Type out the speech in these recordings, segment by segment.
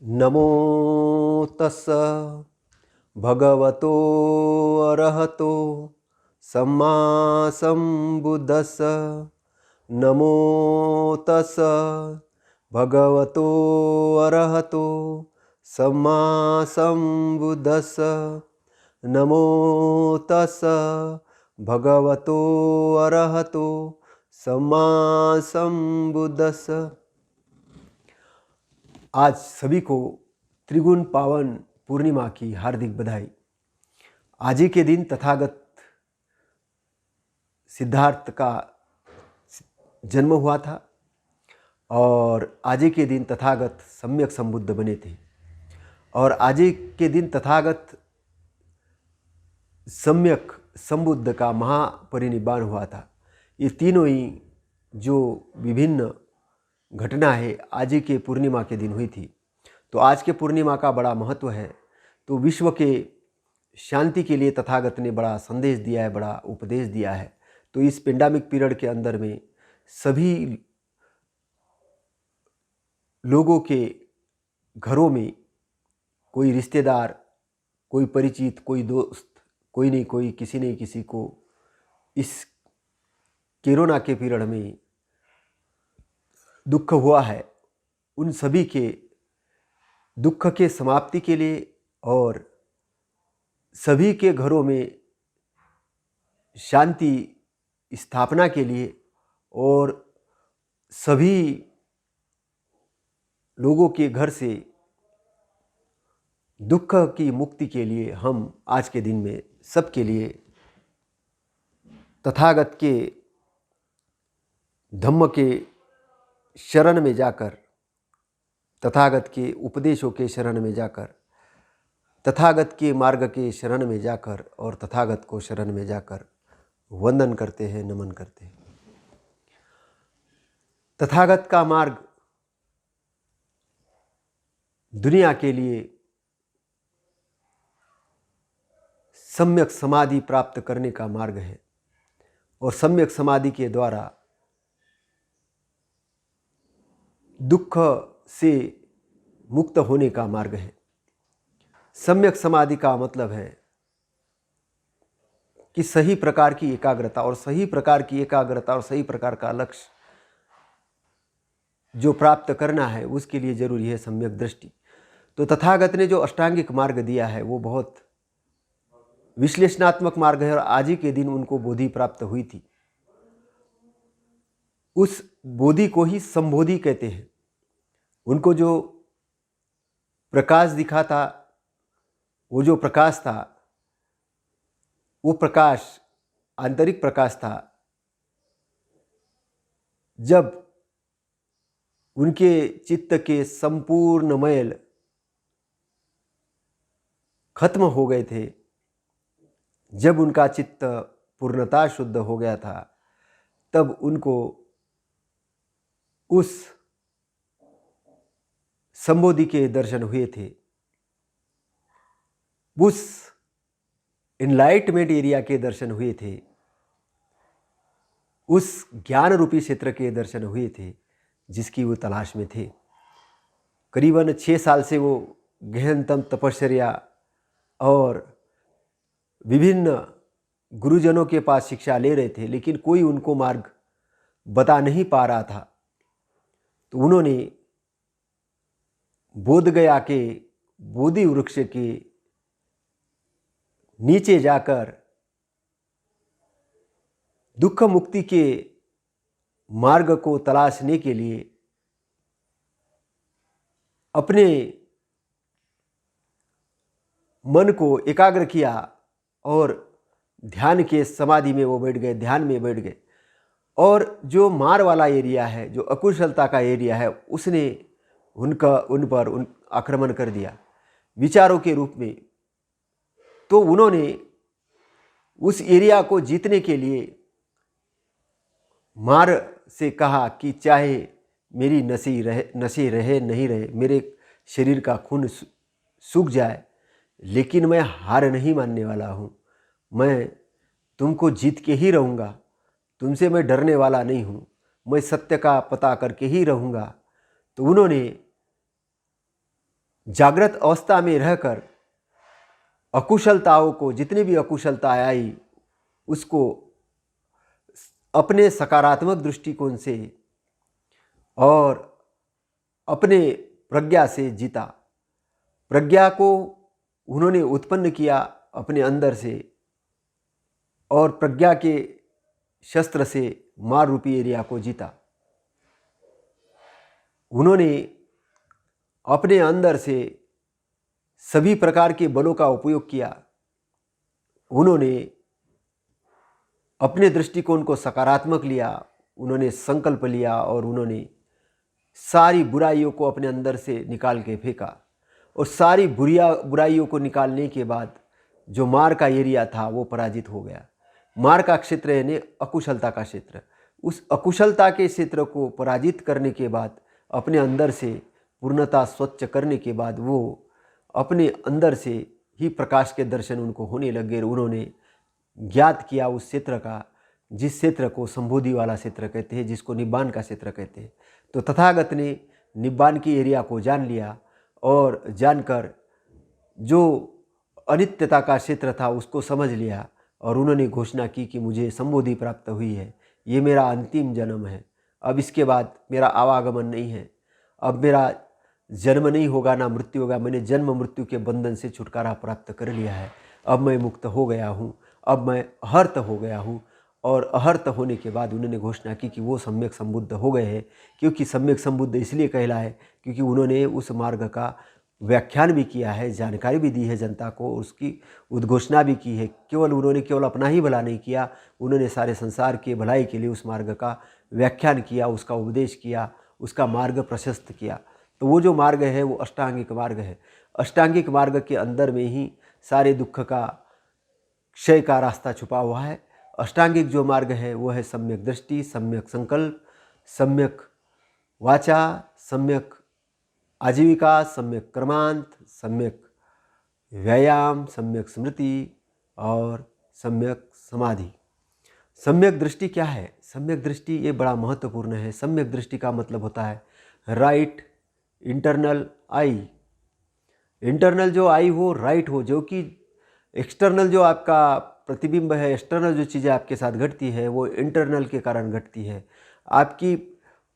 नमो तस्स भगवतो अरहतो सम्मा सम्बुद्धस्स। नमो तस्स भगवतो अरहतो सम्मा सम्बुद्धस्स। नमो तस्स भगवतो अरहतो सम्मा सम्बुद्धस्स। आज सभी को त्रिगुण पावन पूर्णिमा की हार्दिक बधाई। आज ही के दिन तथागत सिद्धार्थ का जन्म हुआ था और आज ही के दिन तथागत सम्यक संबुद्ध बने थे और आज ही के दिन तथागत सम्यक संबुद्ध का महापरिनिर्वाण हुआ था। ये तीनों ही जो विभिन्न घटना है आज ही के पूर्णिमा के दिन हुई थी। तो आज के पूर्णिमा का बड़ा महत्व है। तो विश्व के शांति के लिए तथागत ने बड़ा संदेश दिया है, बड़ा उपदेश दिया है। तो इस पेंडेमिक पीरियड के अंदर में सभी लोगों के घरों में कोई रिश्तेदार, कोई परिचित, कोई दोस्त, कोई नहीं कोई, किसी नहीं किसी को इस कोरोना के पीरियड में दुख हुआ है। उन सभी के दुख के समाप्ति के लिए और सभी के घरों में शांति स्थापना के लिए और सभी लोगों के घर से दुख की मुक्ति के लिए हम आज के दिन में सबके लिए तथागत के धम्म के शरण में जाकर, तथागत के उपदेशों के शरण में जाकर, तथागत के मार्ग के शरण में जाकर और तथागत को शरण में जाकर वंदन करते हैं, नमन करते हैं। तथागत का मार्ग दुनिया के लिए सम्यक समाधि प्राप्त करने का मार्ग है और सम्यक समाधि के द्वारा दुख से मुक्त होने का मार्ग है। सम्यक समाधि का मतलब है कि सही प्रकार की एकाग्रता और सही प्रकार की एकाग्रता और सही प्रकार का लक्ष्य जो प्राप्त करना है उसके लिए जरूरी है सम्यक दृष्टि। तो तथागत ने जो अष्टांगिक मार्ग दिया है वो बहुत विश्लेषणात्मक मार्ग है और आज ही के दिन उनको बोधि प्राप्त हुई थी। उस बोधि को ही संबोधि कहते हैं। उनको जो प्रकाश दिखा था, वो जो प्रकाश था, वो प्रकाश आंतरिक प्रकाश था। जब उनके चित्त के संपूर्ण मैल खत्म हो गए थे, जब उनका चित्त पूर्णता शुद्ध हो गया था, तब उनको उस संबोधि के दर्शन हुए थे। उस एनलाइटमेंट एरिया के दर्शन हुए थे। उस ज्ञान रूपी क्षेत्र के दर्शन हुए थे जिसकी वो तलाश में थे। करीबन 6 साल से वो गहनतम तपश्चर्या और विभिन्न गुरुजनों के पास शिक्षा ले रहे थे, लेकिन कोई उनको मार्ग बता नहीं पा रहा था। तो उन्होंने बोध गया के बोधि वृक्ष के नीचे जाकर दुख मुक्ति के मार्ग को तलाशने के लिए अपने मन को एकाग्र किया और ध्यान के समाधि में वो बैठ गए, ध्यान में बैठ गए। और जो मार वाला एरिया है, जो अकुशलता का एरिया है, उसने उन पर आक्रमण कर दिया विचारों के रूप में। तो उन्होंने उस एरिया को जीतने के लिए मार से कहा कि चाहे मेरी नसें रहे नहीं रहे, मेरे शरीर का खून सूख जाए, लेकिन मैं हार नहीं मानने वाला हूँ। मैं तुमको जीत के ही रहूँगा, तुमसे मैं डरने वाला नहीं हूँ, मैं सत्य का पता करके ही रहूँगा। तो उन्होंने जागृत अवस्था में रहकर अकुशलताओं को, जितनी भी अकुशलता आई, उसको अपने सकारात्मक दृष्टिकोण से और अपने प्रज्ञा से जीता। प्रज्ञा को उन्होंने उत्पन्न किया अपने अंदर से और प्रज्ञा के शस्त्र से मार रूपी एरिया को जीता। उन्होंने अपने अंदर से सभी प्रकार के बलों का उपयोग किया। उन्होंने अपने दृष्टिकोण को सकारात्मक लिया, उन्होंने संकल्प लिया और उन्होंने सारी बुराइयों को अपने अंदर से निकाल के फेंका। और सारी बुराइयों को निकालने के बाद जो मार का एरिया था वो पराजित हो गया। मार का क्षेत्र यानी अकुशलता का क्षेत्र। उस अकुशलता के क्षेत्र को पराजित करने के बाद, अपने अंदर से पूर्णता स्वच्छ करने के बाद, वो अपने अंदर से ही प्रकाश के दर्शन उनको होने लगे। उन्होंने ज्ञात किया उस क्षेत्र का, जिस क्षेत्र को संबोधि वाला क्षेत्र कहते हैं, जिसको निब्बान का क्षेत्र कहते हैं। तो तथागत ने निब्बान की एरिया को जान लिया और जानकर जो अनित्यता का क्षेत्र था उसको समझ लिया और उन्होंने घोषणा की कि मुझे संबोधि प्राप्त हुई है, ये मेरा अंतिम जन्म है, अब इसके बाद मेरा आवागमन नहीं है, अब मेरा जन्म नहीं होगा ना मृत्यु होगा, मैंने जन्म मृत्यु के बंधन से छुटकारा प्राप्त कर लिया है, अब मैं मुक्त हो गया हूँ, अब मैं अहर्त हो गया हूँ। और अहर्त होने के बाद उन्होंने घोषणा की कि वो सम्यक संबुद्ध हो गए हैं। क्योंकि सम्यक संबुद्ध इसलिए कहलाए क्योंकि उन्होंने उस मार्ग का व्याख्यान भी किया है, जानकारी भी दी है जनता को, उसकी उद्घोषणा भी की है। उन्होंने केवल अपना ही भला नहीं किया, उन्होंने सारे संसार के भलाई के लिए उस मार्ग का व्याख्यान किया, उसका उपदेश किया, उसका मार्ग प्रशस्त किया। तो वो जो मार्ग है वो अष्टांगिक मार्ग है। अष्टांगिक मार्ग के अंदर में ही सारे दुख का क्षय का रास्ता छुपा हुआ है। अष्टांगिक जो मार्ग है वो है सम्यक दृष्टि, सम्यक संकल्प, सम्यक वाचा, सम्यक आजीविका, सम्यक कर्मांत, सम्यक व्यायाम, सम्यक स्मृति और सम्यक समाधि। सम्यक दृष्टि क्या है? सम्यक दृष्टि ये बड़ा महत्वपूर्ण है। सम्यक दृष्टि का मतलब होता है राइट इंटरनल आई। इंटरनल जो आई हो, राइट हो, जो कि एक्सटर्नल जो आपका प्रतिबिंब है, एक्सटर्नल जो चीज़ें आपके साथ घटती है वो इंटरनल के कारण घटती है। आपकी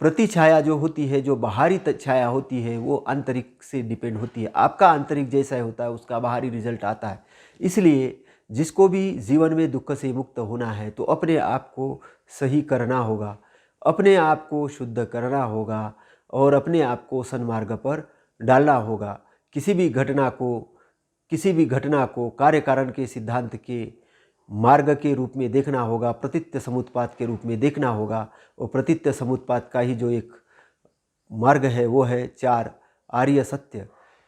प्रतिछाया जो होती है, जो बाहरी छाया होती है, वो आंतरिक से डिपेंड होती है। आपका आंतरिक जैसा होता है उसका बाहरी रिजल्ट आता है। इसलिए जिसको भी जीवन में दुख से मुक्त होना है तो अपने आप को सही करना होगा, अपने आप को शुद्ध करना होगा और अपने आप को सन्मार्ग पर डालना होगा। किसी भी घटना को कार्य कारण के सिद्धांत के मार्ग के रूप में देखना होगा, प्रतित्य समुत्पाद के रूप में देखना होगा। और प्रतित्य समुत्पाद का ही जो एक मार्ग है वो है चार आर्य सत्य।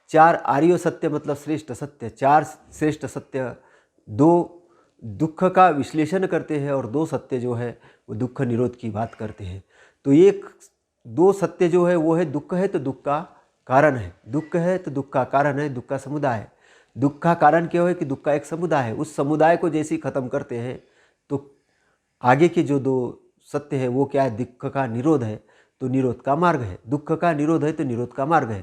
चार आर्य सत्य मतलब श्रेष्ठ सत्य। चार श्रेष्ठ सत्य, दो दुख का विश्लेषण करते हैं और दो सत्य जो है वो दुख निरोध की बात करते हैं। तो एक दो सत्य जो है वो है दुख है तो दुख का कारण है, दुख है तो दुख का कारण है, दुख का समुदाय है। दुख का कारण क्या है कि दुख का एक समुदाय है। उस समुदाय को जैसे ही खत्म करते हैं तो आगे के जो दो सत्य है वो क्या है? दुख का निरोध है तो निरोध का मार्ग है, दुख का निरोध है तो निरोध का मार्ग है।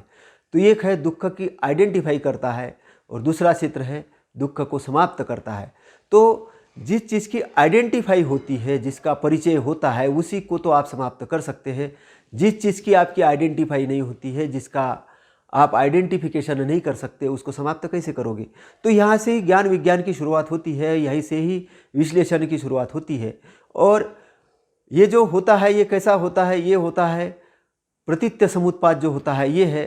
तो एक है दुख की आइडेंटिफाई करता है और दूसरा क्षेत्र है दुख को समाप्त करता है। तो जिस चीज़ की आइडेंटिफाई होती है, जिसका परिचय होता है, उसी को तो आप समाप्त कर सकते हैं। जिस चीज़ की आपकी आइडेंटिफाई नहीं होती है, जिसका आप आइडेंटिफिकेशन नहीं कर सकते, उसको समाप्त कैसे करोगे? तो यहाँ से ही ज्ञान विज्ञान की शुरुआत होती है, यहीं से ही विश्लेषण की शुरुआत होती है। और ये जो होता है ये कैसा होता है? ये होता है प्रतित्य समुत्पाद जो होता है ये है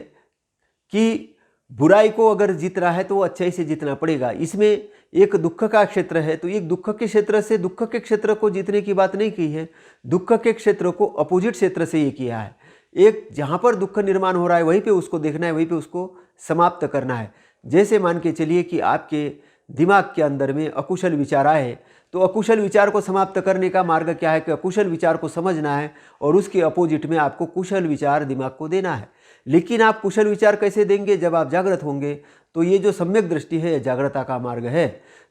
कि बुराई को अगर जीतना है तो वो अच्छाई से जीतना पड़ेगा। इसमें एक दुख का क्षेत्र है तो एक दुख के क्षेत्र से दुख के क्षेत्र को जीतने की बात नहीं की है, दुख के क्षेत्र को अपोजिट क्षेत्र से ये किया है। एक जहाँ पर दुख निर्माण हो रहा है वहीं पे उसको देखना है, वहीं पे उसको समाप्त करना है। जैसे मान के चलिए कि आपके दिमाग के अंदर में अकुशल विचार आए तो अकुशल विचार को समाप्त करने का मार्ग क्या है कि अकुशल विचार को समझना है और उसके अपोजिट में आपको कुशल विचार दिमाग को देना है। लेकिन आप कुशल विचार कैसे देंगे? जब आप जागृत होंगे। तो ये जो सम्यक दृष्टि है जागृता का मार्ग है।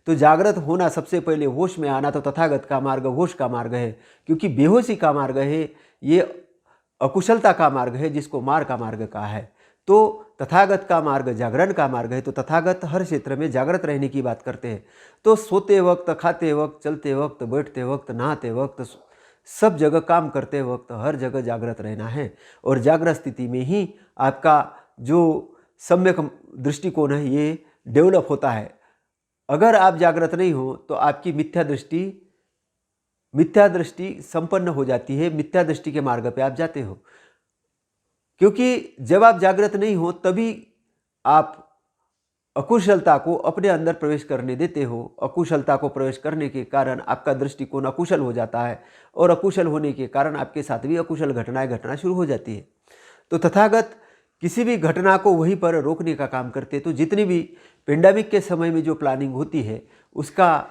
तो जागृत होना सबसे पहले होश में आना, तो तथागत का मार्ग होश का मार्ग है। क्योंकि बेहोशी का मार्ग है ये अकुशलता का मार्ग है, जिसको मार का मार्ग कहा है। तो तथागत का मार्ग जागरण का मार्ग है। तो तथागत हर क्षेत्र में जागृत रहने की बात करते हैं। तो सोते वक्त, खाते वक्त, चलते वक्त, बैठते वक्त, नहाते वक्त, सब जगह काम करते वक्त हर जगह जागृत रहना है। और जागृत स्थिति में ही आपका जो सम्यक दृष्टिकोण है ये डेवलप होता है। अगर आप जागृत नहीं हो तो आपकी मिथ्या दृष्टि संपन्न हो जाती है, मिथ्या दृष्टि के मार्ग पे आप जाते हो। क्योंकि जब आप जागृत नहीं हो तभी आप अकुशलता को अपने अंदर प्रवेश करने देते हो। अकुशलता को प्रवेश करने के कारण आपका दृष्टिकोण अकुशल हो जाता है, और अकुशल होने के कारण आपके साथ भी अकुशल घटनाएं घटना शुरू हो जाती है। तो तथागत किसी भी घटना को वहीं पर रोकने का काम करते हैं। तो जितनी भी पेंडेमिक के समय में जो प्लानिंग होती है उसका,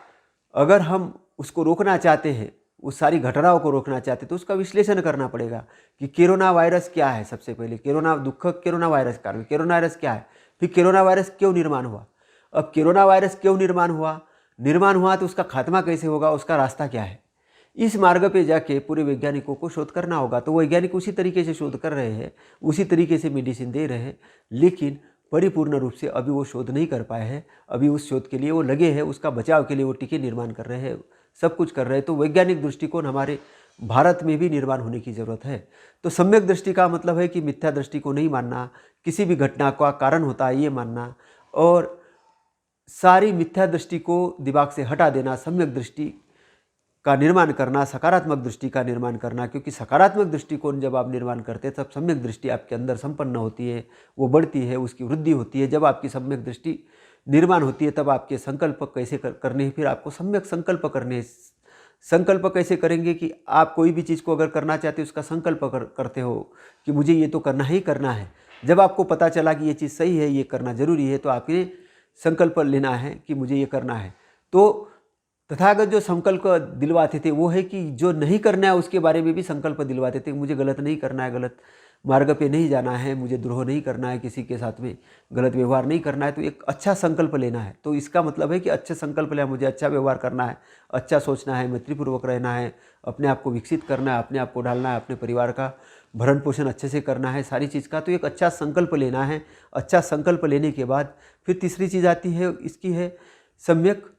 अगर हम उसको रोकना चाहते हैं, उस सारी घटनाओं को रोकना चाहते हैं, तो उसका विश्लेषण करना पड़ेगा कि कोरोना वायरस क्या है। सबसे पहले कोरोना वायरस कारण कोरोना वायरस क्या है, फिर कोरोना वायरस क्यों निर्माण हुआ। अब कोरोना वायरस क्यों निर्माण हुआ तो उसका खात्मा कैसे होगा, उसका रास्ता क्या है। इस मार्ग पे जाके पूरे वैज्ञानिकों को शोध करना होगा। तो वैज्ञानिक उसी तरीके से शोध कर रहे हैं, उसी तरीके से मेडिसिन दे रहे हैं, लेकिन परिपूर्ण रूप से अभी वो शोध नहीं कर पाए हैं। अभी उस शोध के लिए वो लगे हैं, उसका बचाव के लिए वो टीके निर्माण कर रहे हैं, सब कुछ कर रहे हैं। तो वैज्ञानिक दृष्टिकोण हमारे भारत में भी निर्माण होने की ज़रूरत है। तो सम्यक दृष्टि का मतलब है कि मिथ्या दृष्टि को नहीं मानना, किसी भी घटना का कारण होता है ये मानना, और सारी मिथ्या दृष्टि को दिमाग से हटा देना, सम्यक दृष्टि का निर्माण करना, सकारात्मक दृष्टि का निर्माण करना। क्योंकि सकारात्मक दृष्टिकोण जब आप निर्माण करते हैं तब सम्यक दृष्टि आपके अंदर संपन्न होती है, वो बढ़ती है, उसकी वृद्धि होती है। जब आपकी सम्यक दृष्टि निर्माण होती है तब आपके संकल्प कैसे करने हैं, फिर आपको सम्यक संकल्प करने हैं। संकल्प कैसे करेंगे कि आप कोई भी चीज़ को अगर करना चाहते हो उसका संकल्प करते हो कि मुझे ये तो करना ही करना है। जब आपको पता चला कि ये चीज़ सही है, ये करना जरूरी है, तो आपने संकल्प लेना है कि मुझे ये करना है। तो तथागत जो संकल्प दिलवाते थे वो है कि जो नहीं करना है उसके बारे में भी संकल्प दिलवाते थे। मुझे गलत नहीं करना है, गलत मार्ग पे नहीं जाना है, मुझे द्रोह नहीं करना है, किसी के साथ में गलत व्यवहार नहीं करना है। तो एक अच्छा संकल्प लेना है। तो इसका मतलब है कि अच्छे संकल्प लेना, मुझे अच्छा व्यवहार करना है, अच्छा सोचना है, मैत्रीपूर्वक रहना है, अपने आप को विकसित करना है, अपने आप को ढालना है, अपने परिवार का भरण पोषण अच्छे से करना है, सारी चीज़ का। तो एक अच्छा संकल्प लेना है। अच्छा संकल्प लेने के बाद फिर तीसरी चीज़ आती है, इसकी है सम्यक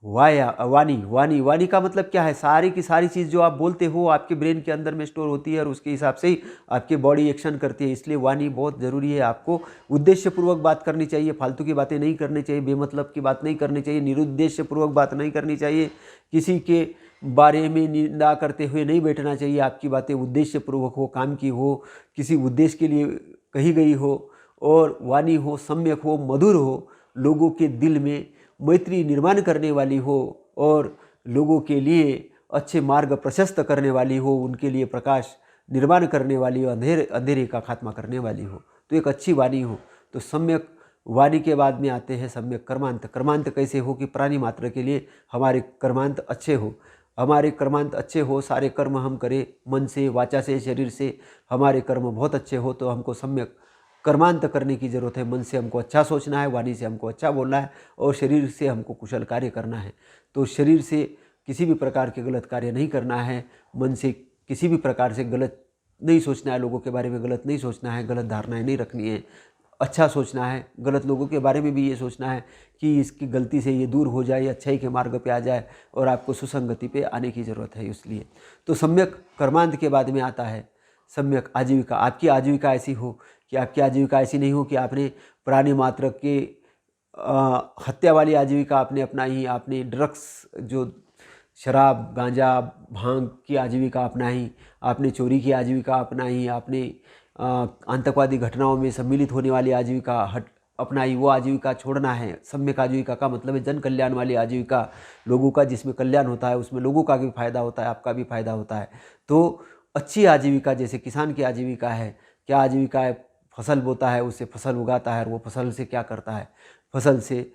वाणी का मतलब क्या है, सारी की सारी चीज़ जो आप बोलते हो आपके ब्रेन के अंदर में स्टोर होती है और उसके हिसाब से ही आपकी बॉडी एक्शन करती है। इसलिए वाणी बहुत ज़रूरी है। आपको उद्देश्यपूर्वक बात करनी चाहिए, फालतू की बातें नहीं करनी चाहिए, बेमतलब की बात नहीं करनी चाहिए, निरुद्देश्यपूर्वक बात नहीं करनी चाहिए, किसी के बारे में निंदा करते हुए नहीं बैठना चाहिए। आपकी बातें उद्देश्यपूर्वक हो, काम की हो, किसी उद्देश्य के लिए कही गई हो, और वाणी हो सम्यक हो, मधुर हो, लोगों के दिल में मैत्री निर्माण करने वाली हो, और लोगों के लिए अच्छे मार्ग प्रशस्त करने वाली हो, उनके लिए प्रकाश निर्माण करने वाली हो, अंधेरे का खात्मा करने वाली हो। तो एक अच्छी वाणी हो। तो सम्यक वाणी के बाद में आते हैं सम्यक कर्मांत। कर्मांत कैसे हो कि प्राणी मात्र के लिए हमारे कर्मांत अच्छे हो। हमारे कर्मांत अच्छे हो, सारे कर्म हम करें मन से, वाचा से, शरीर से, हमारे कर्म बहुत अच्छे हो, तो हमको सम्यक कर्मांत करने की ज़रूरत है। मन से हमको अच्छा सोचना है, वाणी से हमको अच्छा बोलना है, और शरीर से हमको कुशल कार्य करना है। तो शरीर से किसी भी प्रकार के गलत कार्य नहीं करना है, मन से किसी भी प्रकार से गलत नहीं सोचना है, लोगों के बारे में गलत नहीं सोचना है, गलत धारणाएं नहीं रखनी है, अच्छा सोचना है। गलत लोगों के बारे में भी ये सोचना है कि इसकी गलती से ये दूर हो जाए, अच्छाई के मार्ग पे आ जाए, और आपको सुसंगति पे आने की ज़रूरत है। इसलिए तो सम्यक कर्मांत के बाद में आता है सम्यक आजीविका। आपकी आजीविका ऐसी हो कि आपकी आजीविका ऐसी नहीं हो कि आपने प्राणी मात्र के हत्या वाली आजीविका आपने अपनाई, आपने ड्रग्स जो शराब, गांजा, भांग की आजीविका अपनाई, आपने चोरी की आजीविका अपनाई, आपने आतंकवादी घटनाओं में सम्मिलित होने वाली आजीविका अपनाई। वो आजीविका छोड़ना है। सम्यक आजीविका का मतलब है जन कल्याण वाली आजीविका, लोगों का जिसमें कल्याण होता है, उसमें लोगों का भी फायदा होता है, आपका भी फायदा होता है। तो अच्छी आजीविका, जैसे किसान की आजीविका है, क्या आजीविका है, फसल बोता है, उससे फसल उगाता है, और वो फसल से क्या करता है, फसल से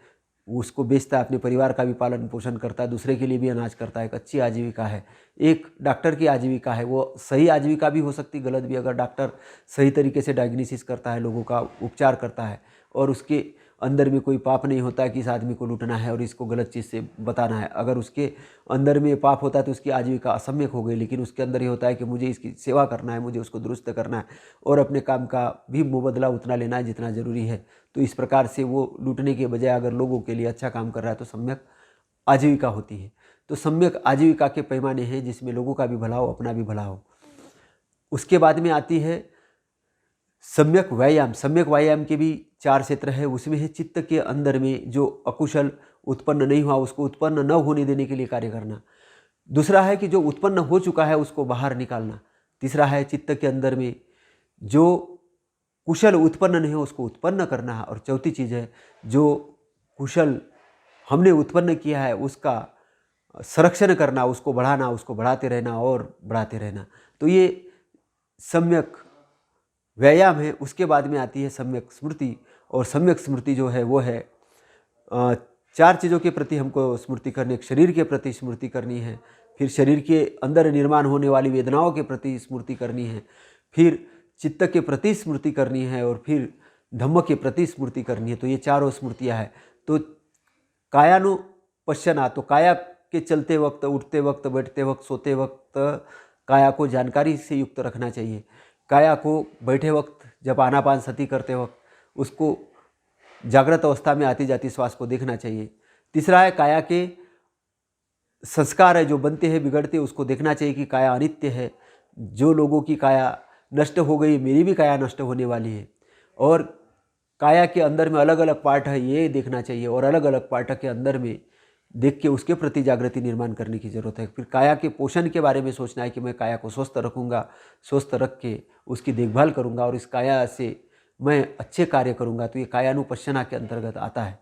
उसको बेचता है, अपने परिवार का भी पालन पोषण करता है, दूसरे के लिए भी अनाज करता है। एक अच्छी आजीविका है। एक डॉक्टर की आजीविका है, वो सही आजीविका भी हो सकती, गलत भी। अगर डॉक्टर सही तरीके से डायग्नोसिस करता है, लोगों का उपचार करता है, और उसके अंदर में कोई पाप नहीं होता कि इस आदमी को लूटना है और इसको गलत चीज़ से बताना है। अगर उसके अंदर में पाप होता है तो उसकी आजीविका असम्यक हो गई, लेकिन उसके अंदर ये होता है कि मुझे इसकी सेवा करना है, मुझे उसको दुरुस्त करना है और अपने काम का भी मुबदला उतना लेना है जितना ज़रूरी है। तो इस प्रकार से वो लूटने के बजाय अगर लोगों के लिए अच्छा काम कर रहा है तो सम्यक आजीविका होती है। तो सम्यक आजीविका के पैमाने हैं जिसमें लोगों का भी भला हो, अपना भी भला हो। उसके बाद में आती है सम्यक व्यायाम। सम्यक व्यायाम के भी 4 क्षेत्र है। उसमें है चित्त के अंदर में जो अकुशल उत्पन्न नहीं हुआ उसको उत्पन्न न होने देने के लिए कार्य करना। दूसरा है कि जो उत्पन्न हो चुका है उसको बाहर निकालना। तीसरा है चित्त के अंदर में जो कुशल उत्पन्न नहीं हो उसको उत्पन्न करना। और चौथी चीज़ है जो कुशल हमने उत्पन्न किया है उसका संरक्षण करना, उसको बढ़ाना, उसको बढ़ाते रहना और बढ़ाते रहना। तो ये सम्यक व्यायाम है। उसके बाद में आती है सम्यक स्मृति। और सम्यक स्मृति जो है वो है 4 चीज़ों के प्रति हमको स्मृति करनी। एक शरीर के प्रति स्मृति करनी है, फिर शरीर के अंदर निर्माण होने वाली वेदनाओं के प्रति स्मृति करनी है, फिर चित्त के प्रति स्मृति करनी है और फिर धम्म के प्रति स्मृति करनी है। तो ये चारों स्मृतियाँ हैं। तो कायानुपश्यना, तो काया के चलते वक्त, उठते वक्त, बैठते वक्त, सोते वक्त काया को जानकारी से युक्त रखना चाहिए। काया को बैठे वक्त, जब आनापान सती करते वक्त उसको जागृत अवस्था में आती जाती श्वास को देखना चाहिए। तीसरा है काया के संस्कार है जो बनते हैं बिगड़ते, उसको देखना चाहिए कि काया अनित्य है। जो लोगों की काया नष्ट हो गई, मेरी भी काया नष्ट होने वाली है। और काया के अंदर में अलग अलग पार्ट है ये देखना चाहिए और अलग अलग पार्ट के अंदर में देख के उसके प्रति जागृति निर्माण करने की ज़रूरत है। फिर काया के पोषण के बारे में सोचना है कि मैं काया को स्वस्थ रखूँगा, स्वस्थ रख के उसकी देखभाल करूँगा और इस काया से मैं अच्छे कार्य करूँगा। तो ये कायानुपश्यना के अंतर्गत आता है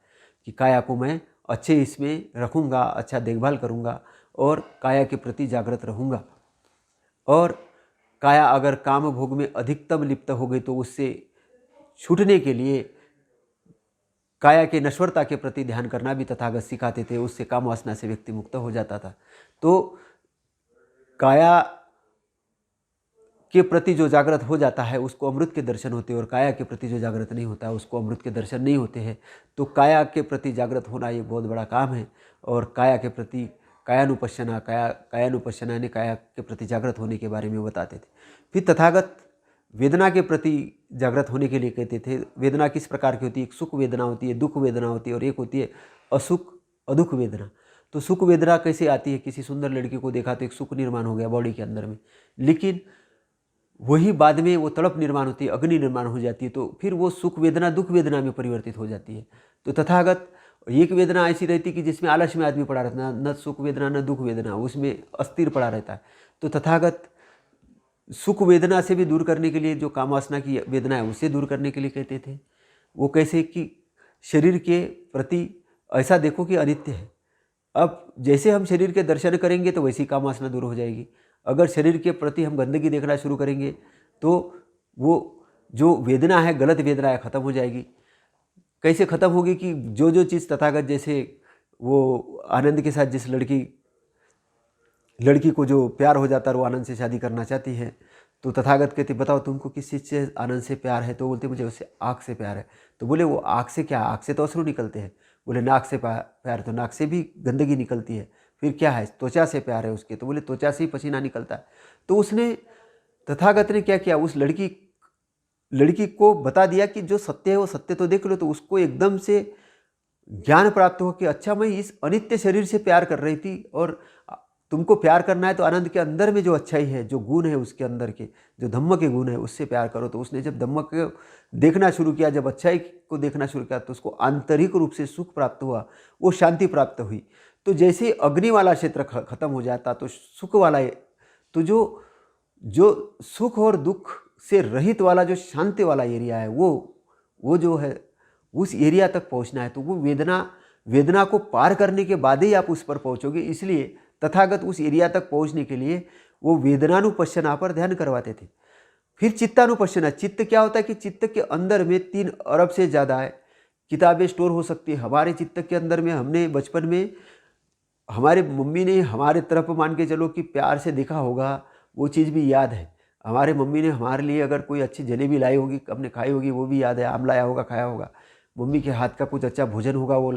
कि काया को मैं अच्छे इसमें रखूँगा, अच्छा देखभाल करूँगा और काया के प्रति जागृत रहूँगा। और काया अगर काम भोग में अधिकतम लिप्त हो गई तो उससे छूटने के लिए काया के नश्वरता के प्रति ध्यान करना भी तथागत सिखाते थे। उससे काम वासना से व्यक्ति मुक्त हो जाता था। तो काया के प्रति जो जागृत हो जाता है उसको अमृत के दर्शन होते हैं और काया के प्रति जो जागृत नहीं होता है उसको अमृत के दर्शन नहीं होते हैं। तो काया के प्रति जागृत होना ये बहुत बड़ा काम है। और काया के प्रति कायानुपश्यना ने काया के प्रति जागृत होने के बारे में बताते थे। फिर तथागत वेदना के प्रति जागृत होने के लिए कहते थे। वेदना किस प्रकार की होती है? एक सुख वेदना होती है, दुख वेदना होती है और एक होती है असुख अदुख वेदना। तो सुख वेदना कैसे आती है? किसी सुंदर लड़की को देखा तो एक सुख निर्माण हो गया बॉडी के अंदर में, लेकिन वही बाद में वो तड़प निर्माण होती है, अग्नि निर्माण हो जाती है। तो फिर वो सुख वेदना दुख वेदना में परिवर्तित हो जाती है। तो तथागत एक वेदना ऐसी रहती है कि जिसमें आलस्य में आदमी पड़ा रहता है, न सुख वेदना न दुख वेदना, उसमें अस्थिर पड़ा रहता है। तो तथागत सुख वेदना से भी दूर करने के लिए जो कामवासना की वेदना है उसे दूर करने के लिए कहते थे। वो कैसे कि शरीर के प्रति ऐसा देखो कि अनित्य है। अब जैसे हम शरीर के दर्शन करेंगे तो वैसी कामवासना दूर हो जाएगी। अगर शरीर के प्रति हम गंदगी देखना शुरू करेंगे तो वो जो वेदना है, गलत वेदना है, ख़त्म हो जाएगी। कैसे ख़त्म होगी कि जो चीज़ तथागत, जैसे वो आनंद के साथ जिस लड़की को जो प्यार हो जाता है वो आनंद से शादी करना चाहती है, तो तथागत कहते बताओ तुमको किस चीज़ से आनंद से प्यार है? तो बोलते मुझे उससे आँख से प्यार है। तो बोले वो आँख से क्या? आँख से तो अश्रु निकलते हैं। बोले नाक से प्यार, तो नाक से भी गंदगी निकलती है। फिर क्या है? त्वचा से प्यार है उसके, तो बोले त्वचा से ही पसीना निकलता है। तो उसने तथागत ने क्या किया? उस लड़की को बता दिया कि जो सत्य है वो सत्य तो देख लो। तो उसको एकदम से ज्ञान प्राप्त हो कि अच्छा मैं इस अनित्य शरीर से प्यार कर रही थी और तुमको प्यार करना है तो आनंद के अंदर में जो अच्छाई है, जो गुण है उसके अंदर के, जो धम्म के गुण है उससे प्यार करो। तो उसने जब धम्म को देखना शुरू किया, जब अच्छाई को देखना शुरू किया तो उसको आंतरिक रूप से सुख प्राप्त हुआ, वो शांति प्राप्त हुई। तो जैसे अग्नि वाला क्षेत्र खत्म हो जाता तो सुख वाला, तो जो सुख और दुख से रहित वाला जो शांति वाला एरिया है वो जो है उस एरिया तक पहुंचना है। तो वो वेदना को पार करने के बाद ही आप उस पर पहुंचोगे। इसलिए तथागत उस एरिया तक पहुंचने के लिए वो वेदनानुपश्यना पर ध्यान करवाते थे। फिर चित्तानुपश्यना। चित्त क्या होता है कि चित्त के अंदर में 3 अरब से ज़्यादा है किताबें स्टोर हो सकती है। हमारे चित्त के अंदर में हमने बचपन में हमारे मम्मी ने हमारे तरफ मान के चलो कि प्यार से देखा होगा, वो चीज़ भी याद है। हमारे मम्मी ने हमारे लिए अगर कोई अच्छी जलेबी लाई होगी, हमने खाई होगी, वो भी याद है। आम लाया होगा, खाया होगा। मम्मी के हाथ का कुछ अच्छा भोजन होगा, वो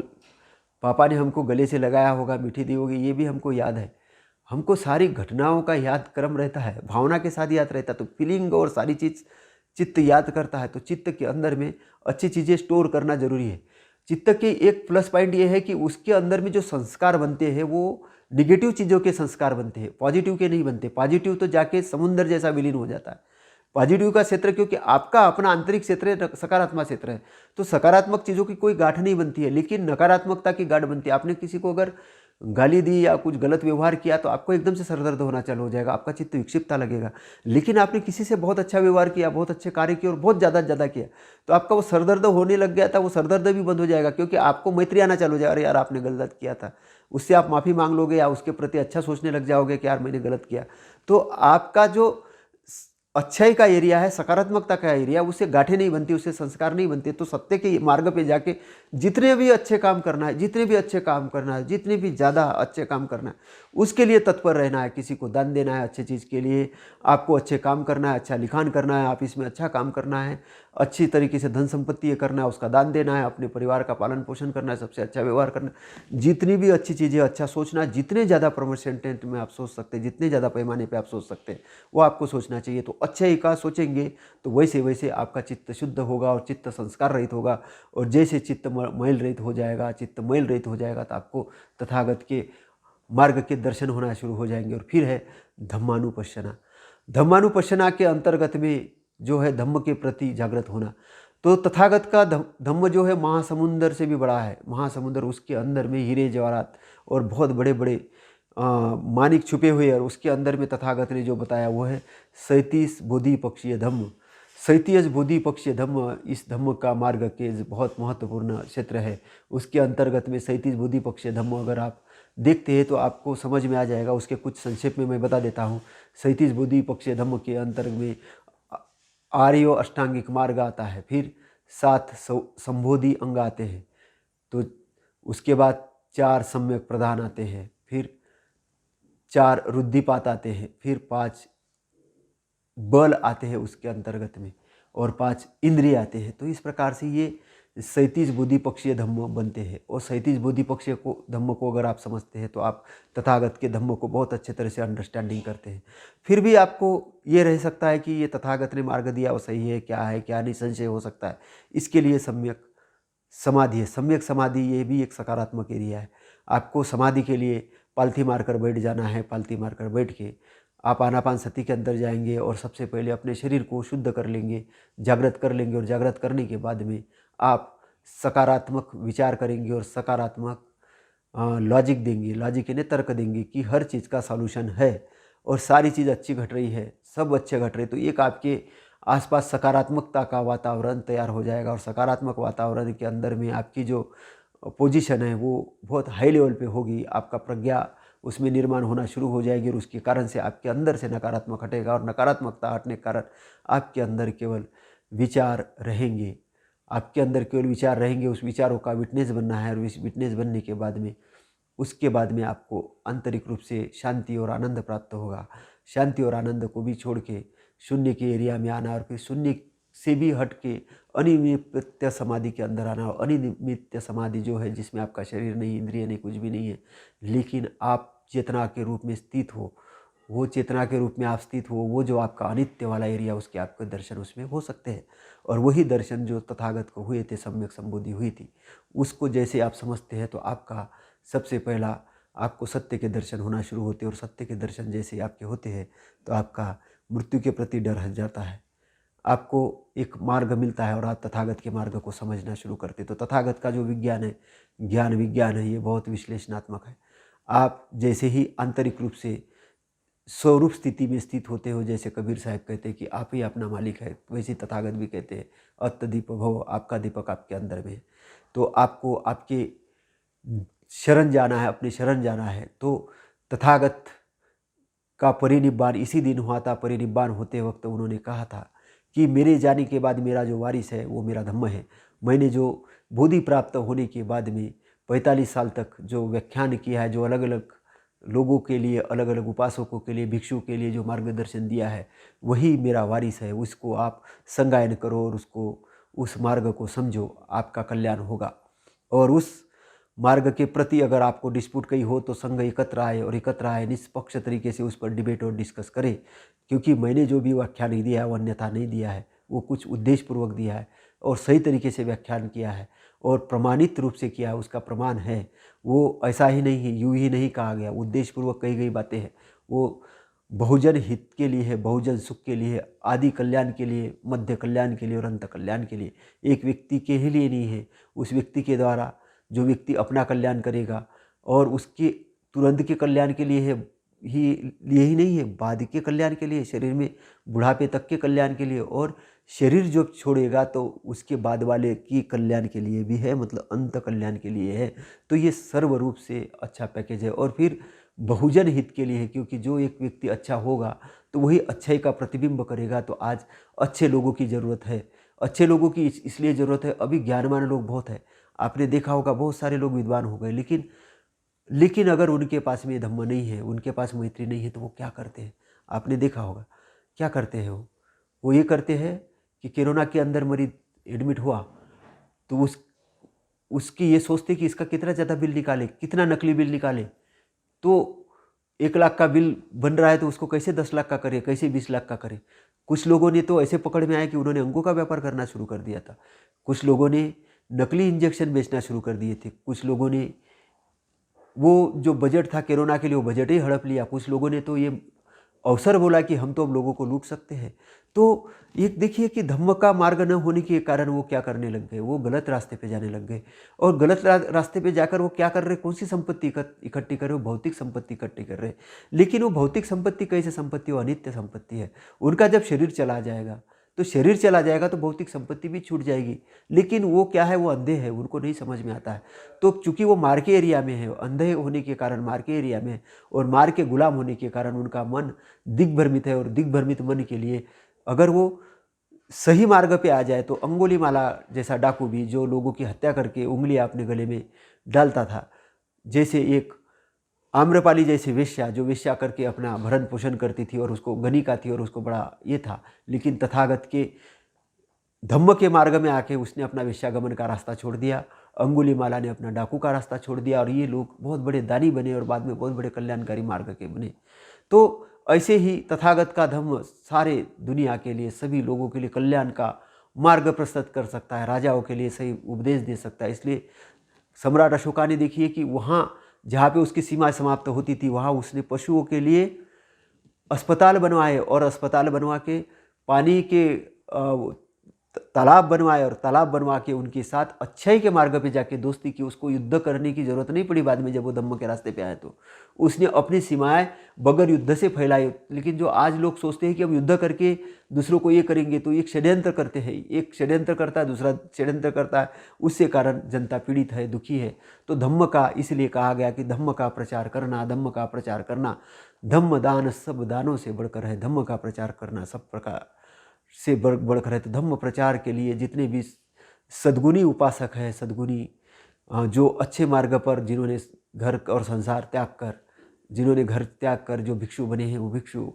पापा ने हमको गले से लगाया होगा, मीठी दी होगी, ये भी हमको याद है। हमको सारी घटनाओं का याद क्रम रहता है, भावना के साथ याद रहता है। तो फीलिंग और सारी चीज़ चित्त याद करता है, तो चित्त के अंदर में अच्छी चीज़ें स्टोर करना जरूरी है। चित्त के एक प्लस पॉइंट ये है कि उसके अंदर में जो संस्कार बनते हैं वो निगेटिव चीज़ों के संस्कार बनते हैं, पॉजिटिव के नहीं बनते। पॉजिटिव तो जाके समुद्र जैसा विलीन हो जाता है। पॉजिटिव का क्षेत्र, क्योंकि आपका अपना आंतरिक क्षेत्र है, सकारात्मक क्षेत्र है, तो सकारात्मक चीज़ों की कोई गांठ नहीं बनती है, लेकिन नकारात्मकता की गांठ बनती है। आपने किसी को अगर गाली दी या कुछ गलत व्यवहार किया तो आपको एकदम से सरदर्द होना चालू हो जाएगा, आपका चित्त विक्षिप्तता लगेगा। लेकिन आपने किसी से बहुत अच्छा व्यवहार किया, बहुत अच्छे कार्य किए और बहुत ज़्यादा किया, तो आपका वो सरदर्द होने लग गया था, वो सरदर्द भी बंद हो जाएगा, क्योंकि आपको मैत्री आना चालू हो जाएगा। अरे यार, आपने गलत किया था, उससे आप माफ़ी मांग लोगे या उसके प्रति अच्छा सोचने लग जाओगे कि यार मैंने गलत किया। तो आपका जो अच्छाई का एरिया है, सकारात्मकता का एरिया, उससे गांठें नहीं बनती, उससे संस्कार नहीं बनते। तो सत्य के मार्ग पे जाके जितने भी अच्छे काम करना है, जितने भी अच्छे काम करना है, जितने भी ज़्यादा अच्छे काम करना है, उसके लिए तत्पर रहना है। किसी को दान देना है अच्छी चीज़ के लिए, आपको अच्छे काम करना है, अच्छा लिखान करना है, ऑफिस में अच्छा काम करना है, अच्छी तरीके से धन संपत्ति करना है, उसका दान देना है, अपने परिवार का पालन पोषण करना है, सबसे अच्छा व्यवहार करना है, जितनी भी अच्छी चीज़ें, अच्छा सोचना है, जितने ज़्यादा परसेंटेज में आप सोच सकते हैं, जितने ज़्यादा पैमाने पर आप सोच सकते हैं, वो आपको सोचना चाहिए। तो अच्छे ही का सोचेंगे तो वैसे वैसे आपका चित्त शुद्ध होगा और चित्त संस्कार रहित होगा। और जैसे चित्त मैल रहित हो जाएगा, चित्त मैल रहित हो जाएगा, तो आपको तथागत के मार्ग के दर्शन होना शुरू हो जाएंगे। और फिर है धम्मानुपश्यना। धम्मानुपश्यना के अंतर्गत में जो है धम्म के प्रति जागृत होना। तो तथागत का धम्म जो है महासमुंदर से भी बड़ा है। महासमुंदर, उसके अंदर में हीरे जवाहरात और बहुत बड़े बड़े मानिक छुपे हुए, और उसके अंदर में तथागत ने जो बताया वो है 37 बोधि पक्षीय धम्म। 37 बोधि पक्षीय धम्म, इस धम्म का मार्ग के बहुत महत्वपूर्ण क्षेत्र है। उसके अंतर्गत में 37 बोधि पक्षीय धम्म अगर आप देखते हैं तो आपको समझ में आ जाएगा। उसके कुछ संक्षेप में मैं बता देता हूँ। 37 बोधि पक्षीय धम्म के अंतर्गत में आर्य अष्टांगिक मार्ग आता है, फिर 7 संबोधि अंग आते हैं, तो उसके बाद 4 सम्यक प्रधान आते हैं, फिर 4 रुद्धिपात आते हैं, फिर 5 बल आते हैं उसके अंतर्गत में, और 5 इंद्रिय आते हैं। तो इस प्रकार से ये 37 बोधि पक्षीय धम्म बनते हैं। और 37 बोधि पक्षीय को धम्म को अगर आप समझते हैं तो आप तथागत के धम्म को बहुत अच्छे तरह से अंडरस्टैंडिंग करते हैं। फिर भी आपको ये रह सकता है कि ये तथागत ने मार्ग दिया वो सही है क्या नहीं, संशय हो सकता है। इसके लिए सम्यक समाधि है। सम्यक समाधि ये भी एक सकारात्मक एरिया है। आपको समाधि के लिए पालथी मारकर बैठ जाना है। पालथी मारकर बैठ के आप आनापान सती के अंदर जाएंगे और सबसे पहले अपने शरीर को शुद्ध कर लेंगे, जागृत कर लेंगे, और जागृत करने के बाद में आप सकारात्मक विचार करेंगे और सकारात्मक लॉजिक देंगे। लॉजिक यानी तर्क देंगे कि हर चीज़ का सॉल्यूशन है और सारी चीज़ अच्छी घट रही है, सब अच्छे घट रहे। तो एक आपके आसपास सकारात्मकता का वातावरण तैयार हो जाएगा, और सकारात्मक वातावरण के अंदर में आपकी जो पोजीशन है वो बहुत हाई लेवल पे होगी। आपका प्रज्ञा उसमें निर्माण होना शुरू हो जाएगी, और उसके कारण से आपके अंदर से नकारात्मक हटेगा, और नकारात्मकता हटने के कारण आपके अंदर केवल विचार रहेंगे। आपके अंदर केवल विचार रहेंगे, उस विचारों का विटनेस बनना है, और इस विटनेस बनने के बाद में उसके बाद में आपको आंतरिक रूप से शांति और आनंद प्राप्त होगा। शांति और आनंद को भी छोड़ के शून्य के एरिया में आना, और फिर शून्य से भी हट के अनिमित्य समाधि के अंदर आना। और अनिमित्य समाधि जो है जिसमें आपका शरीर नहीं, इंद्रिय नहीं, कुछ भी नहीं है, लेकिन आप चेतना के रूप में स्थित हो, वो चेतना के रूप में आप स्थित हो, वो जो आपका अनित्य वाला एरिया, उसके आपके दर्शन उसमें हो सकते हैं। और वही दर्शन जो तथागत को हुए थे, सम्यक संबोधि हुई थी, उसको जैसे आप समझते हैं तो आपका सबसे पहला आपको सत्य के दर्शन होना शुरू होते हैं। और सत्य के दर्शन जैसे आपके होते हैं तो आपका मृत्यु के प्रति डर हट जाता है, आपको एक मार्ग मिलता है और आप तथागत के मार्ग को समझना शुरू करते। तो तथागत का जो विज्ञान है, ज्ञान विज्ञान है, ये बहुत विश्लेषणात्मक है। आप जैसे ही आंतरिक रूप से स्वरूप स्थिति में स्थित होते हो, जैसे कबीर साहब कहते हैं कि आप ही अपना मालिक है, वैसे तथागत भी कहते हैं अत्तदीप भव, आपका दीपक आपके अंदर में है। तो आपको आपके शरण जाना है, अपने शरण जाना है। तो तथागत का परिनिब्बाण इसी दिन हुआ था। परिनिब्बाण होते वक्त उन्होंने कहा था कि मेरे जाने के बाद मेरा जो वारिस है वो मेरा धम्म है। मैंने जो बोधि प्राप्त होने के बाद में 45 साल तक जो व्याख्यान किया है, जो अलग अलग लोगों के लिए, अलग अलग उपासकों के लिए, भिक्षु के लिए जो मार्गदर्शन दिया है, वही मेरा वारिस है। उसको आप संगायन करो और उसको उस मार्ग को समझो, आपका कल्याण होगा। और उस मार्ग के प्रति अगर आपको डिस्प्यूट कहीं हो तो संघ एकत्र आए और एकत्र आए निष्पक्ष तरीके से उस पर डिबेट और डिस्कस करे। क्योंकि मैंने जो भी व्याख्यान नहीं दिया है वो अन्यथा नहीं दिया है, वो कुछ उद्देश्यपूर्वक दिया है और सही तरीके से व्याख्यान किया है और प्रमाणित रूप से किया है, उसका प्रमाण है। वो ऐसा ही नहीं है, यूँ ही नहीं कहा गया, उद्देश्यपूर्वक कही गई बातें हैं। वो बहुजन हित के लिए है, बहुजन सुख के लिए, आदि कल्याण के लिए, मध्य कल्याण के लिए और अंत कल्याण के लिए। एक व्यक्ति के ही लिए नहीं है, उस व्यक्ति के द्वारा जो व्यक्ति अपना कल्याण करेगा और उसके तुरंत के कल्याण के लिए है ही नहीं है, बाद के कल्याण के लिए, शरीर में बुढ़ापे तक के कल्याण के लिए, और शरीर जो छोड़ेगा तो उसके बाद वाले की कल्याण के लिए भी है, मतलब अंत कल्याण के लिए है। तो ये सर्व रूप से अच्छा पैकेज है। और फिर बहुजन हित के लिए है, क्योंकि जो एक व्यक्ति अच्छा होगा तो वही अच्छाई का प्रतिबिंब करेगा। तो आज अच्छे लोगों की ज़रूरत है, अच्छे लोगों की इसलिए ज़रूरत है, अभी ज्ञानवान लोग बहुत है, आपने देखा होगा बहुत सारे लोग विद्वान हो गए, लेकिन अगर उनके पास में धम्म नहीं है, उनके पास मैत्री नहीं है, तो वो क्या करते हैं? आपने देखा होगा क्या करते हैं वो ये करते हैं कि कोरोना के अंदर मरीज एडमिट हुआ तो उसकी ये सोचते कि इसका कितना ज़्यादा बिल निकाले, कितना नकली बिल निकाले। तो 1 लाख का बिल बन रहा है तो उसको कैसे 10 लाख का करे, कैसे 20 लाख का करे। कुछ लोगों ने तो ऐसे पकड़ में आए कि उन्होंने अंगों का व्यापार करना शुरू कर दिया था, कुछ लोगों ने नकली इंजेक्शन बेचना शुरू कर दिए थे, कुछ लोगों ने वो जो बजट था कोरोना के लिए वो बजट ही हड़प लिया, कुछ लोगों ने तो ये अवसर बोला कि हम तो अब लोगों को लूट सकते हैं। तो एक देखिए कि धम्म का मार्ग न होने के कारण वो क्या करने लग गए, वो गलत रास्ते पे जाने लग गए। और गलत रास्ते पे जाकर वो क्या कर रहे, कौन सी संपत्ति इकट्ठी कर रहे, वो भौतिक संपत्ति इकट्ठी कर रहे। लेकिन वो भौतिक संपत्ति कैसे संपत्ति, वो अनित्य संपत्ति है। उनका जब शरीर चला जाएगा तो शरीर चला जाएगा तो भौतिक संपत्ति भी छूट जाएगी। लेकिन वो क्या है, वो अंधे हैं, उनको नहीं समझ में आता है। तो चूंकि वो मार के एरिया में है, अंधे होने के कारण मार के एरिया में है, और मार के गुलाम होने के कारण उनका मन दिग्भ्रमित है। और दिग्भ्रमित मन के लिए अगर वो सही मार्ग पे आ जाए तो अंगुलीमाला जैसा डाकू भी, जो लोगों की हत्या करके उंगलियां अपने गले में डालता था, जैसे एक आम्रपाली जैसी वेश्या, जो वेश्या करके अपना भरण पोषण करती थी और उसको गणिका थी और उसको बड़ा ये था, लेकिन तथागत के धम्म के मार्ग में आके उसने अपना वेश्यागमन का रास्ता छोड़ दिया, अंगुलीमाला ने अपना डाकू का रास्ता छोड़ दिया, और ये लोग बहुत बड़े दानी बने और बाद में बहुत बड़े कल्याणकारी मार्ग के बने। तो ऐसे ही तथागत का धम्म सारे दुनिया के लिए, सभी लोगों के लिए कल्याण का मार्ग प्रस्तुत कर सकता है, राजाओं के लिए सही उपदेश दे सकता है। इसलिए सम्राट अशोका ने देखिए कि वहाँ जहाँ पे उसकी सीमा समाप्त होती थी वहाँ उसने पशुओं के लिए अस्पताल बनवाए, और अस्पताल बनवा के पानी के तालाब बनवाए, और तालाब बनवा के उनके साथ अच्छाई के मार्ग पे जाके दोस्ती की। उसको युद्ध करने की जरूरत नहीं पड़ी बाद में, जब वो धम्म के रास्ते पे आए तो उसने अपनी सीमाएं बगैर युद्ध से फैलाई। लेकिन जो आज लोग सोचते हैं कि अब युद्ध करके दूसरों को ये करेंगे, तो एक षड्यंत्र करते हैं, एक षड्यंत्र करता है दूसरा षड्यंत्र करता है, उससे कारण जनता पीड़ित है, दुखी है। तो धम्म का इसलिए कहा गया कि धम्म का प्रचार करना, धम्म का प्रचार करना, धम्म दान सब दानों से बढ़कर है, धम्म का प्रचार करना सब प्रकार से बढ़कर है। तो धम्म प्रचार के लिए जितने भी सद्गुणी उपासक हैं, सद्गुणी जो अच्छे मार्ग पर, जिन्होंने घर और संसार त्याग कर, जिन्होंने घर त्याग कर जो भिक्षु बने हैं, वो भिक्षु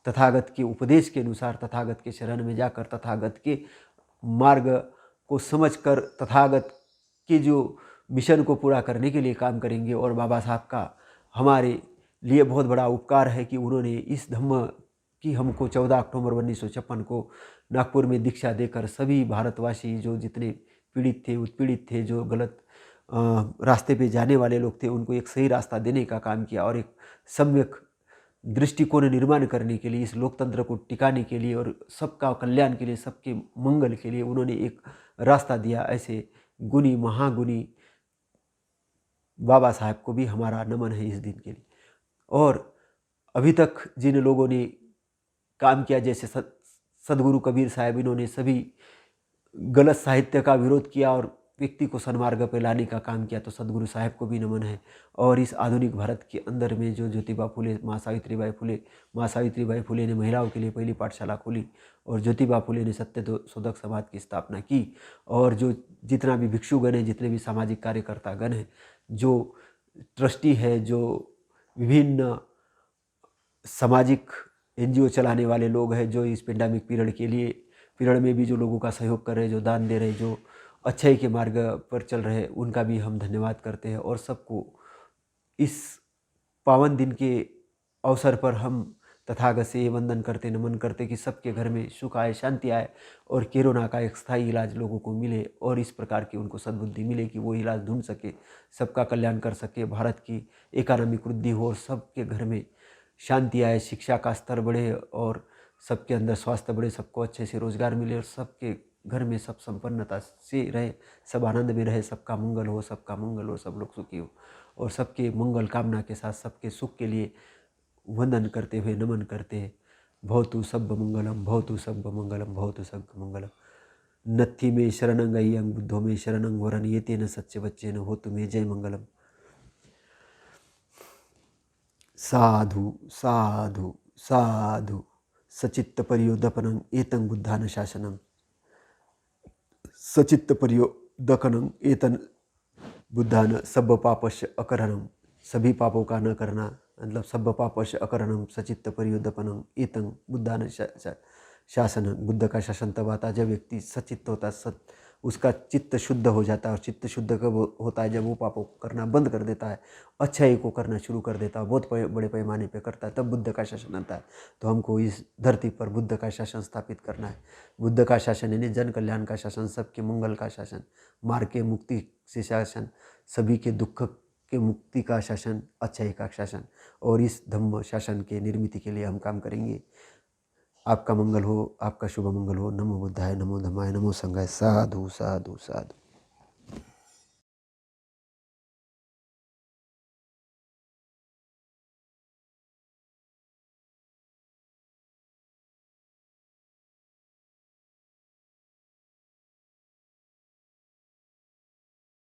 तथागत के उपदेश के अनुसार, तथागत के शरण में जाकर, तथागत के मार्ग को समझकर, तथागत के जो मिशन को पूरा करने के लिए काम करेंगे। और बाबा साहब का हमारे लिए बहुत बड़ा उपकार है कि उन्होंने इस धम्म की हमको 14 अक्टूबर 1956 को नागपुर में दीक्षा देकर सभी भारतवासी जो जितने पीड़ित थे, उत्पीड़ित थे, जो गलत रास्ते पे जाने वाले लोग थे, उनको एक सही रास्ता देने का काम किया, और एक सम्यक दृष्टिकोण निर्माण करने के लिए, इस लोकतंत्र को टिकाने के लिए और सबका कल्याण के लिए, सबके मंगल के लिए उन्होंने एक रास्ता दिया। ऐसे गुणी महागुणी बाबा साहब को भी हमारा नमन है इस दिन के लिए। और अभी तक जिन लोगों ने काम किया, जैसे सदगुरु कबीर साहब, इन्होंने सभी गलत साहित्य का विरोध किया और व्यक्ति को सन्मार्ग पर लाने का काम किया, तो सदगुरु साहब को भी नमन है। और इस आधुनिक भारत के अंदर में जो ज्योतिबा फुले, माँ सावित्रीबाई फुले ने महिलाओं के लिए पहली पाठशाला खोली, और ज्योतिबा फुले ने सत्यशोधक समाज की स्थापना की, और जो जितना भी भिक्षुगण है, जितने भी सामाजिक कार्यकर्ता गण हैं, जो ट्रस्टी है, जो विभिन्न सामाजिक NGO चलाने वाले लोग हैं, जो इस पेंडेमिक पीरियड के लिए पीरियड में भी जो लोगों का सहयोग कर रहे, जो दान दे रहे, जो अच्छाई के मार्ग पर चल रहे, उनका भी हम धन्यवाद करते हैं। और सबको इस पावन दिन के अवसर पर हम तथागत से ये वंदन करते, नमन करते कि सबके घर में सुख आए, शांति आए और कोरोना का एक स्थायी इलाज लोगों को मिले और इस प्रकार की उनको सद्बुद्धि मिले कि वो इलाज ढूंढ सके, सबका कल्याण कर सके, भारत की इकोनॉमिक वृद्धि हो और सबके घर में शांति आए, शिक्षा का स्तर बढ़े और सबके अंदर स्वास्थ्य बढ़े, सबको अच्छे से रोजगार मिले और सबके घर में सब संपन्नता से रहे, सब आनंद में रहे, सबका मंगल हो, सबका मंगल हो, सब लोग सुखी हो। और सबके मंगल कामना के साथ सबके सुख के लिए वंदन करते हुए नमन करते हैं। भवतु सब मंगलम, भवतु सब मंगलम, भवतु सब मंगलम। नत्थि में शरणं अय्यं बुद्धो में शरणं वरन येतेन सच्चे बच्चे न होतु में जय मंगलम। साधु साधु साधु सचित्त परियोदपनं एतं बुद्धान शासनम। सचित्त परियोदकनं एतन बुद्धान सब पापस्य अकरणम। सभी पापों का न करना, मतलब सब पापस्य अकरणम सचित्त परियोदपनम एतं बुद्धान शासन। बुद्ध का शासन तब आता है जब व्यक्ति सचित्त होता है, उसका चित्त शुद्ध हो जाता है। और चित्त शुद्ध कब होता है? जब वो पापों को करना बंद कर देता है, अच्छाई को करना शुरू कर देता है, बहुत बड़े पैमाने पे करता है, तब बुद्ध का शासन आता है। तो हमको इस धरती पर बुद्ध का शासन स्थापित करना है। बुद्ध का शासन यानी जन कल्याण का शासन, सबके मंगल का शासन, मार्ग के मुक्ति से शासन, सभी के दुख के मुक्ति का शासन, अच्छाई का शासन। और इस धम्म शासन के निर्मिति के लिए हम काम करेंगे। आपका मंगल हो, आपका शुभ मंगल हो। नमो बुद्धाय, नमो धम्माय, नमो संघाय। साधु साधु साधु।